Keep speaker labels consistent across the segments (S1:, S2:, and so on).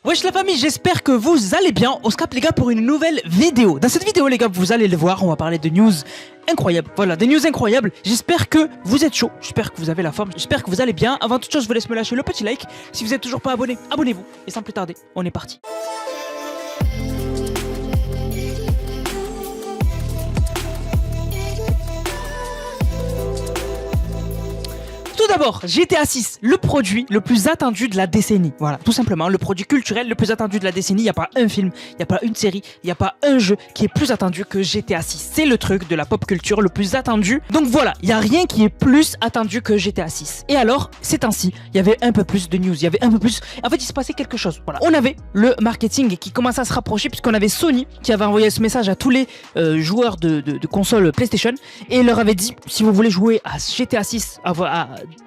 S1: Wesh la famille, j'espère que vous allez bien. On se capte les gars pour une nouvelle vidéo. Dans cette vidéo les gars, vous allez le voir, on va parler de news incroyables. Voilà, des news incroyables. J'espère que vous êtes chaud, j'espère que vous avez la forme, j'espère que vous allez bien. Avant toute chose, je vous laisse me lâcher le petit like. Si vous n'êtes toujours pas abonné, abonnez-vous. Et sans plus tarder, on est parti. Tout d'abord, GTA 6, le produit le plus attendu de la décennie. Voilà, tout simplement, le produit culturel le plus attendu de la décennie. Il n'y a pas un film, il n'y a pas une série, il n'y a pas un jeu qui est plus attendu que GTA 6. C'est le truc de la pop culture le plus attendu. Donc voilà, il n'y a rien qui est plus attendu que GTA 6. Et alors, ces temps-ci, il y avait un peu plus de news, il y avait un peu plus... En fait, il se passait quelque chose. Voilà, on avait le marketing qui commençait à se rapprocher puisqu'on avait Sony qui avait envoyé ce message à tous les joueurs de consoles PlayStation et leur avait dit, si vous voulez jouer à GTA 6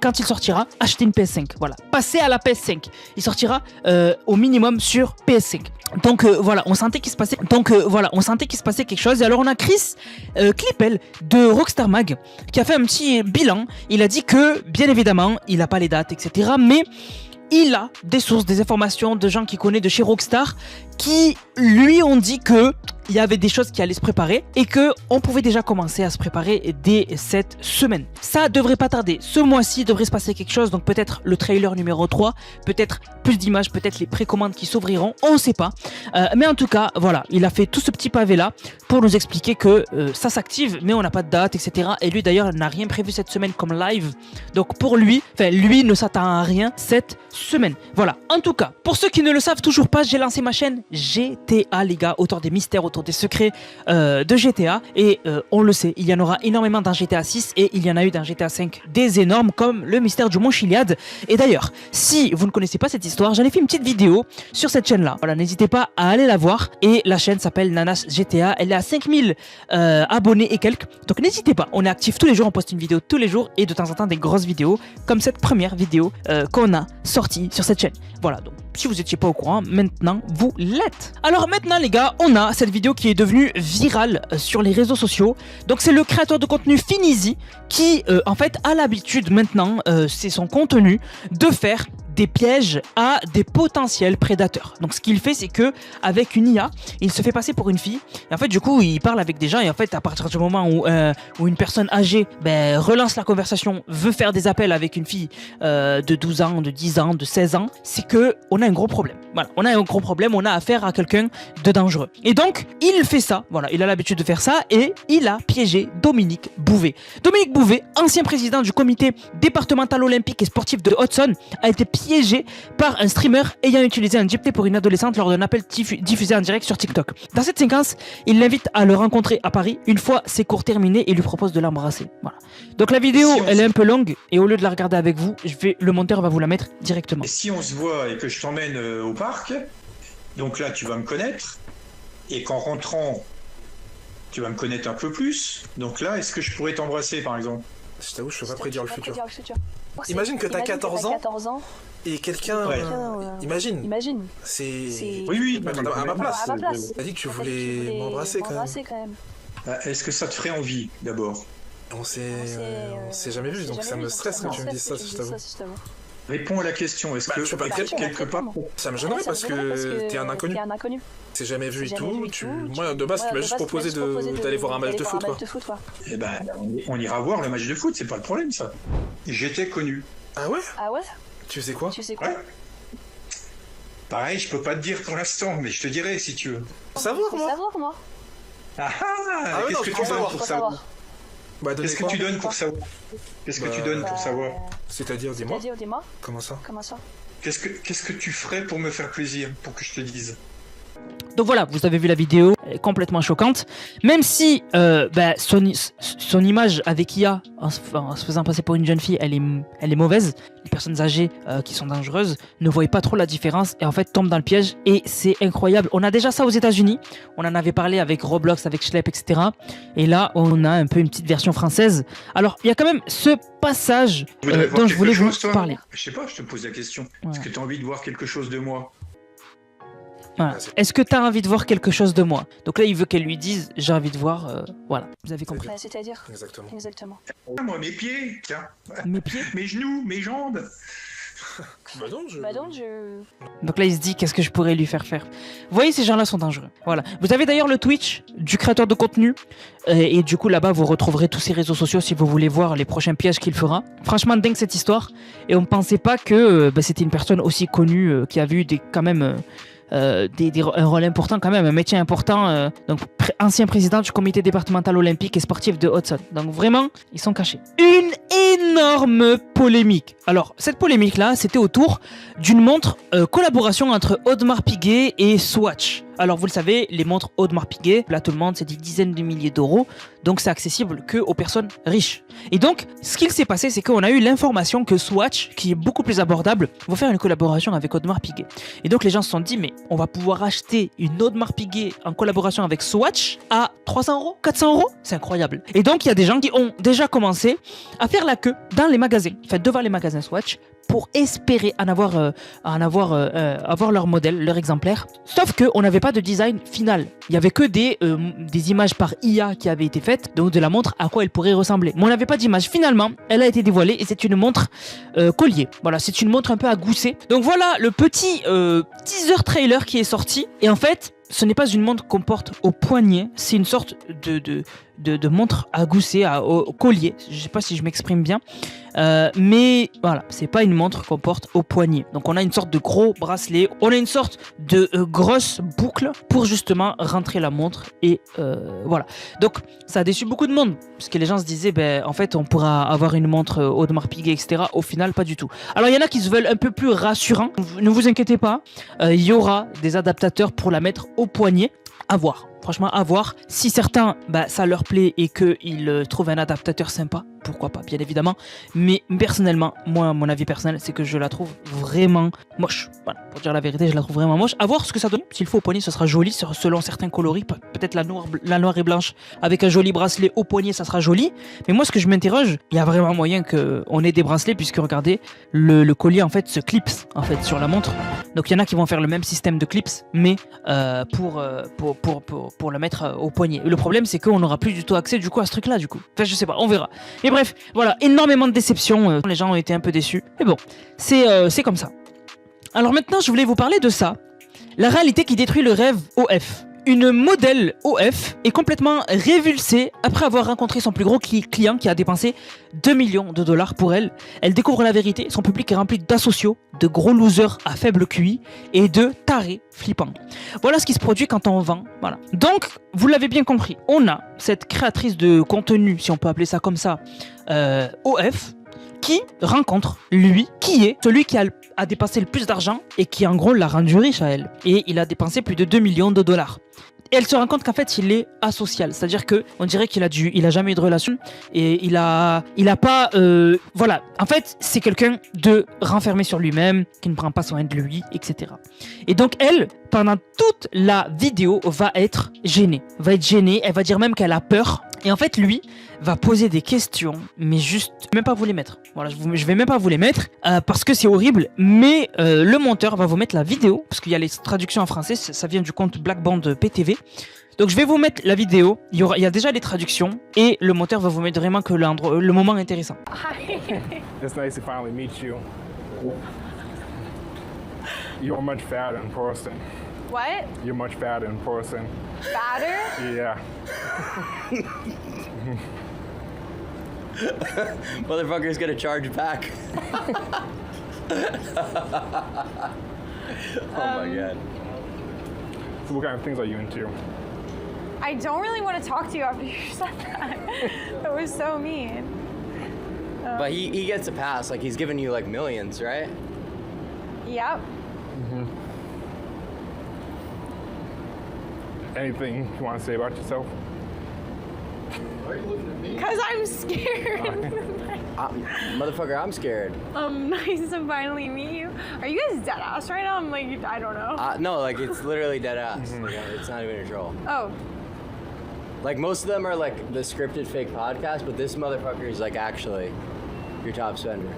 S1: quand il sortira, achetez une PS5. Voilà, passez à la PS5. Il sortira au minimum sur PS5. Donc voilà, on sentait qu'il se passait. Quelque chose. Et alors on a Chris Klippel de Rockstar Mag qui a fait un petit bilan. Il a dit que bien évidemment, il n'a pas les dates, etc. Mais il a des sources, des informations de gens qu'il connaît de chez Rockstar qui lui ont dit que il y avait des choses qui allaient se préparer et que on pouvait déjà commencer à se préparer dès cette semaine. Ça devrait pas tarder. Ce mois-ci devrait se passer quelque chose, donc peut-être le trailer numéro 3, peut-être plus d'images, peut-être les précommandes qui s'ouvriront, on sait pas. Mais en tout cas, voilà, il a fait tout ce petit pavé là pour nous expliquer que ça s'active, mais on n'a pas de date, etc. Et lui d'ailleurs n'a rien prévu cette semaine comme live. Donc pour lui, lui ne s'attend à rien cette semaine. Voilà, en tout cas, pour ceux qui ne le savent toujours pas, j'ai lancé ma chaîne GTA les gars, autour des mystères, autour des secrets de GTA. Et on le sait, il y en aura énormément dans GTA 6 et il y en a eu dans GTA 5 des énormes comme le mystère du Mont Chiliad. Et d'ailleurs, si vous ne connaissez pas cette histoire, j'en ai fait une petite vidéo sur cette chaîne là. Voilà, n'hésitez pas à aller la voir. Et la chaîne s'appelle Nanas GTA, elle est à 5000 abonnés et quelques. Donc n'hésitez pas, on est actif tous les jours, on poste une vidéo tous les jours et de temps en temps des grosses vidéos comme cette première vidéo qu'on a sortie sur cette chaîne. Voilà, donc si vous n'étiez pas au courant, maintenant vous l'êtes. Alors maintenant les gars, on a cette vidéo qui est devenue virale sur les réseaux sociaux. Donc c'est le créateur de contenu Finizy qui en fait a l'habitude maintenant, c'est son contenu, de faire des pièges à des potentiels prédateurs. Donc ce qu'il fait, c'est que avec une IA, il se fait passer pour une fille et en fait du coup il parle avec des gens et en fait à partir du moment où une personne âgée relance la conversation, veut faire des appels avec une fille de 12 ans, de 10 ans, de 16 ans, c'est que on a un gros problème. Voilà, on a un gros problème, on a affaire à quelqu'un de dangereux. Et donc il fait ça, voilà, il a l'habitude de faire ça et il a piégé Dominique Bouvet. Dominique Bouvet, ancien président du comité départemental olympique et sportif de Hudson, a été piégé par un streamer ayant utilisé un gypté pour une adolescente lors d'un appel diffusé en direct sur TikTok. Dans cette séquence, il l'invite à le rencontrer à Paris une fois ses cours terminés et lui propose de l'embrasser. Voilà. Donc la vidéo, elle est un peu longue et au lieu de la regarder avec vous, le monteur va vous la mettre directement.
S2: Et si on se voit et que je t'emmène au parc, donc là tu vas me connaître et qu'en rentrant tu vas me connaître un peu plus. Donc là, est-ce que je pourrais t'embrasser par exemple?
S3: Je t'avoue, je peux pas prédire le futur. Imagine que t'as 14 ans et quelqu'un... Imagine. C'est...
S2: Oui,
S3: à ma place. T'as dit que tu voulais m'embrasser quand même.
S2: Est-ce que ça te ferait envie d'abord?
S3: On s'est jamais vu, donc ça me stresse quand tu me dis ça, je t'avoue.
S2: Réponds à la question, est-ce que quelque part...
S3: Ça me gênerait parce que t'es un inconnu. C'est jamais vu et tout. Moi, de base, tu m'as juste proposé d'aller voir un match de foot, quoi.
S2: Eh ben, on ira voir le match de foot, c'est pas le problème, ça. J'étais connu.
S3: Ah ouais? Tu sais quoi?
S2: Ouais. Pareil, je peux pas te dire pour l'instant, mais je te dirai si tu veux.
S3: Savoir, moi.
S2: Qu'est-ce que tu donnes pour savoir? Qu'est-ce que tu donnes pour savoir? Qu'est-ce que tu donnes pour savoir?
S3: C'est-à-dire, dis-moi. Comment ça?
S2: Qu'est-ce que tu ferais pour me faire plaisir, pour que je te dise?
S1: Donc voilà, vous avez vu la vidéo, elle est complètement choquante. Même si son image avec IA, en se faisant passer pour une jeune fille, elle est mauvaise. Les personnes âgées qui sont dangereuses ne voient pas trop la différence et en fait tombent dans le piège. Et c'est incroyable. On a déjà ça aux États-Unis. On en avait parlé avec Roblox, avec Schlepp, etc. Et là, on a un peu une petite version française. Alors, il y a quand même ce passage dont je voulais vous parler.
S2: Je sais pas, je te pose la question. Est-ce que tu as envie de voir quelque chose de moi?
S1: Voilà. Est-ce que tu as envie de voir quelque chose de moi? Donc là, il veut qu'elle lui dise j'ai envie de voir. Voilà, vous avez compris.
S3: C'est-à-dire? Exactement.
S2: Moi, mes pieds, tiens.
S1: Mes pieds?
S2: Mes genoux, mes jambes.
S3: Bah non,
S1: Donc là, il se dit, qu'est-ce que je pourrais lui faire faire? Vous voyez, ces gens-là sont dangereux. Voilà. Vous avez d'ailleurs le Twitch du créateur de contenu. Et du coup, là-bas, vous retrouverez tous ses réseaux sociaux si vous voulez voir les prochains pièges qu'il fera. Franchement, dingue cette histoire. Et on ne pensait pas que c'était une personne aussi connue qui avait eu quand même... un rôle important quand même, un métier important, donc ancien président du comité départemental olympique et sportif de Hudson. Donc vraiment, ils sont cachés. Une énorme polémique. Alors, cette polémique-là, c'était autour d'une montre collaboration entre Audemars Piguet et Swatch. Alors, vous le savez, les montres Audemars Piguet, là, tout le monde, c'est des dizaines de milliers d'euros, donc c'est accessible que aux personnes riches. Et donc, ce qu'il s'est passé, c'est qu'on a eu l'information que Swatch, qui est beaucoup plus abordable, va faire une collaboration avec Audemars Piguet. Et donc, les gens se sont dit, mais on va pouvoir acheter une Audemars Piguet en collaboration avec Swatch à 300 euros, 400 euros. C'est incroyable. Et donc, il y a des gens qui ont déjà commencé à faire la queue dans les magasins, enfin devant les magasins Swatch, pour espérer avoir leur modèle, leur exemplaire. Sauf qu'on n'avait pas de design final. Il n'y avait que des images par IA qui avaient été faites, donc de la montre à quoi elle pourrait ressembler. Mais on n'avait pas d'image. Finalement, elle a été dévoilée et c'est une montre collier. Voilà, c'est une montre un peu à gousset. Donc voilà le petit teaser trailer qui est sorti. Et en fait, ce n'est pas une montre qu'on porte au poignet, c'est une sorte de montre à gousset, au collier. Je ne sais pas si je m'exprime bien. Mais voilà, c'est pas une montre qu'on porte au poignet. Donc on a une sorte de gros bracelet, on a une sorte de grosse boucle pour justement rentrer la montre et voilà. Donc ça a déçu beaucoup de monde parce que les gens se disaient en fait on pourra avoir une montre Audemars Piguet, etc. Au final pas du tout. Alors il y en a qui se veulent un peu plus rassurants. Ne vous inquiétez pas, il y aura des adaptateurs pour la mettre au poignet. À voir. Franchement, à voir. Si certains, ça leur plaît et qu'ils trouvent un adaptateur sympa, pourquoi pas, bien évidemment. Mais personnellement, moi, mon avis personnel, c'est que je la trouve vraiment moche. Voilà, pour dire la vérité, je la trouve vraiment moche. À voir ce que ça donne. S'il faut au poignet, ce sera joli selon certains coloris. Peut-être la noire et blanche avec un joli bracelet au poignet, ça sera joli. Mais moi, ce que je m'interroge, il y a vraiment moyen qu'on ait des bracelets puisque regardez, le collier en fait se clipse en fait sur la montre. Donc il y en a qui vont faire le même système de clips, mais pour le mettre au poignet. Le problème, c'est qu'on n'aura plus du tout accès du coup à ce truc-là du coup. Enfin, je sais pas, on verra. Mais bref, voilà, énormément de déceptions. Les gens ont été un peu déçus. Mais bon, c'est comme ça. Alors maintenant, je voulais vous parler de ça. La réalité qui détruit le rêve OF. Une modèle OF est complètement révulsée après avoir rencontré son plus gros client qui a dépensé 2 millions de dollars pour elle. Elle découvre la vérité, son public est rempli d'asociaux, de gros losers à faible QI et de tarés flippants. Voilà ce qui se produit quand on vend. Voilà. Donc, vous l'avez bien compris, on a cette créatrice de contenu, si on peut appeler ça comme ça, OF, qui rencontre lui, qui est celui qui a dépensé le plus d'argent et qui en gros l'a rendu riche à elle. Et il a dépensé plus de 2 millions de dollars. Et elle se rend compte qu'en fait il est asocial, c'est-à-dire que on dirait qu'il a jamais eu de relation et il a pas voilà. En fait, c'est quelqu'un de renfermé sur lui-même, qui ne prend pas soin de lui, etc. Et donc elle, pendant toute la vidéo, va être gênée, elle va dire même qu'elle a peur. Et en fait, lui va poser des questions, mais juste même pas vous les mettre. Voilà, je vais même pas vous les mettre parce que c'est horrible. Mais le monteur va vous mettre la vidéo parce qu'il y a les traductions en français. Ça vient du compte Black Band PTV. Donc je vais vous mettre la vidéo. Il y a déjà les traductions et le monteur va vous mettre vraiment que le moment intéressant.
S4: Hi. It's nice to finally meet you. You're much fatter in person.
S5: What?
S4: You're much fatter in person.
S5: Fatter?
S4: Yeah.
S6: Motherfucker's gonna charge back. Oh my god.
S4: So what kind of things are you into?
S5: I don't really want to talk to you after you said that. That was so mean.
S6: But he gets a pass, like he's giving you like millions, right?
S5: Yep.
S4: Mm-hmm. Anything you want to say about yourself?
S6: Why are you looking at me?
S5: Because I'm scared.
S6: Motherfucker, I'm scared.
S5: Nice to finally meet you. Are you guys dead ass right now? I'm like, I don't know.
S6: No, like it's literally dead ass. Like, it's not even a troll.
S5: Oh.
S6: Like most of them are like the scripted fake podcast, but this motherfucker is like actually your top spender.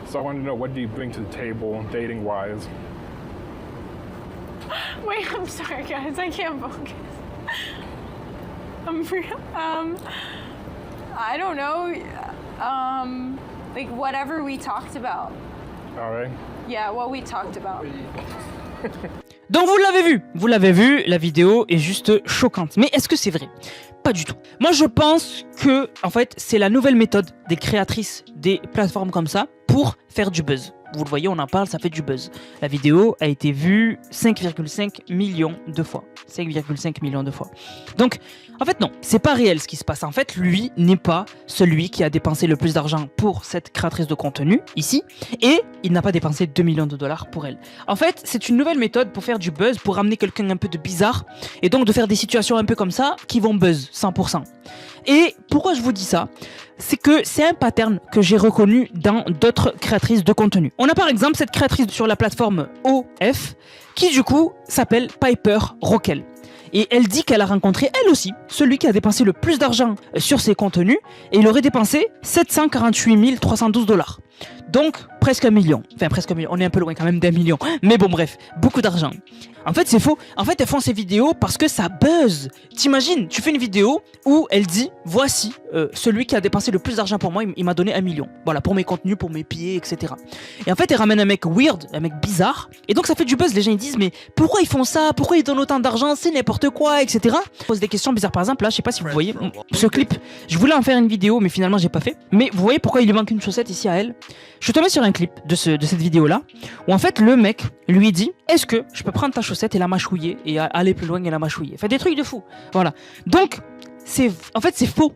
S4: So I wanted to know, what do you bring to the table dating-wise?
S5: Wait, I'm sorry, guys. I can't focus. I don't know. Like whatever we talked about.
S4: All right.
S5: Yeah, what we talked about.
S1: Donc vous l'avez vu, la vidéo est juste choquante. Mais est-ce que c'est vrai? Pas du tout. Moi je pense que, en fait, c'est la nouvelle méthode des créatrices des plateformes comme ça pour faire du buzz. Vous le voyez, on en parle, ça fait du buzz. La vidéo a été vue 5,5 millions de fois. 5,5 millions de fois. Donc, en fait, non, c'est pas réel ce qui se passe. En fait, lui n'est pas celui qui a dépensé le plus d'argent pour cette créatrice de contenu, ici, et il n'a pas dépensé 2 millions de dollars pour elle. En fait, c'est une nouvelle méthode pour faire du buzz, pour ramener quelqu'un un peu de bizarre, et donc de faire des situations un peu comme ça qui vont buzz 100%. Et pourquoi je vous dis ça? C'est que c'est un pattern que j'ai reconnu dans d'autres créatrices de contenu. On a par exemple cette créatrice sur la plateforme OF qui du coup s'appelle Piper Rockel. Et elle dit qu'elle a rencontré elle aussi celui qui a dépensé le plus d'argent sur ses contenus et il aurait dépensé 748 312 dollars. Donc presque 1 million. Enfin presque 1 million, on est un peu loin quand même d'1 million. Mais bon bref, beaucoup d'argent. En fait c'est faux. En fait elles font ces vidéos parce que ça buzz. T'imagines, tu fais une vidéo où elle dit voici celui qui a dépensé le plus d'argent pour moi, il m'a donné 1 million. Voilà, pour mes contenus, pour mes pieds, etc. Et en fait elle ramène un mec weird, un mec bizarre. Et donc ça fait du buzz, les gens ils disent mais pourquoi ils font ça? Pourquoi ils donnent autant d'argent? C'est n'importe quoi, etc. Je pose des questions bizarres. Par exemple là, je sais pas si vous voyez ce clip. Je voulais en faire une vidéo mais finalement j'ai pas fait. Mais vous voyez pourquoi il lui manque une chaussette ici à elle? Je suis tombé sur un clip de cette vidéo là où en fait le mec lui dit est-ce que je peux prendre ta chaussette et la mâchouiller et aller plus loin et la mâchouiller. Fait des trucs de fou. Voilà. Donc en fait c'est faux,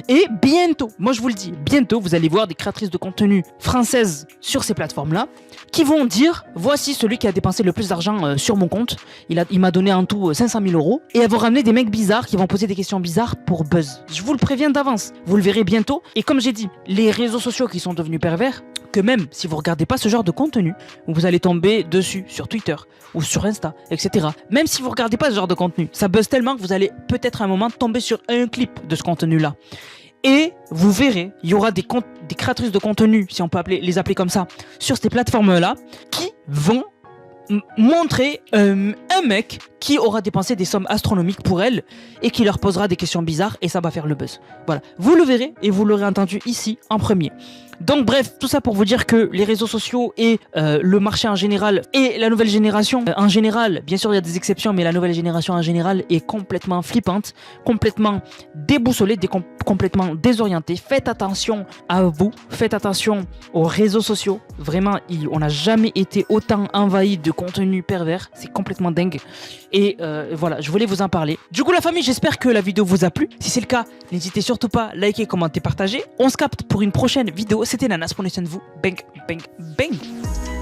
S1: et bientôt, moi je vous le dis, bientôt vous allez voir des créatrices de contenu françaises sur ces plateformes là qui vont dire voici celui qui a dépensé le plus d'argent sur mon compte, il m'a donné en tout 500 000 euros, et elles vont ramener des mecs bizarres qui vont poser des questions bizarres pour buzz. Je vous le préviens d'avance, vous le verrez bientôt. Et comme j'ai dit, les réseaux sociaux qui sont devenus pervers, que même si vous regardez pas ce genre de contenu, vous allez tomber dessus sur Twitter ou sur Insta, etc. Même si vous regardez pas ce genre de contenu, ça buzz tellement que vous allez peut-être à un moment tomber sur un clip de ce contenu-là. Et vous verrez, il y aura des créatrices de contenu, si on peut les appeler comme ça, sur ces plateformes-là, qui vont montrer un mec qui aura dépensé des sommes astronomiques pour elle et qui leur posera des questions bizarres et ça va faire le buzz. Voilà, vous le verrez et vous l'aurez entendu ici en premier. Donc bref, tout ça pour vous dire que les réseaux sociaux et le marché en général et la nouvelle génération en général, bien sûr il y a des exceptions, mais la nouvelle génération en général est complètement flippante, complètement déboussolée, complètement désorientée. Faites attention à vous, faites attention aux réseaux sociaux. Vraiment, on n'a jamais été autant envahi de contenu pervers, c'est complètement dingue. Et voilà, je voulais vous en parler. Du coup la famille, j'espère que la vidéo vous a plu. Si c'est le cas, n'hésitez surtout pas à liker, commenter, partager. On se capte pour une prochaine vidéo. C'était Nanas, prenez soin de vous. Bang, bang, bang.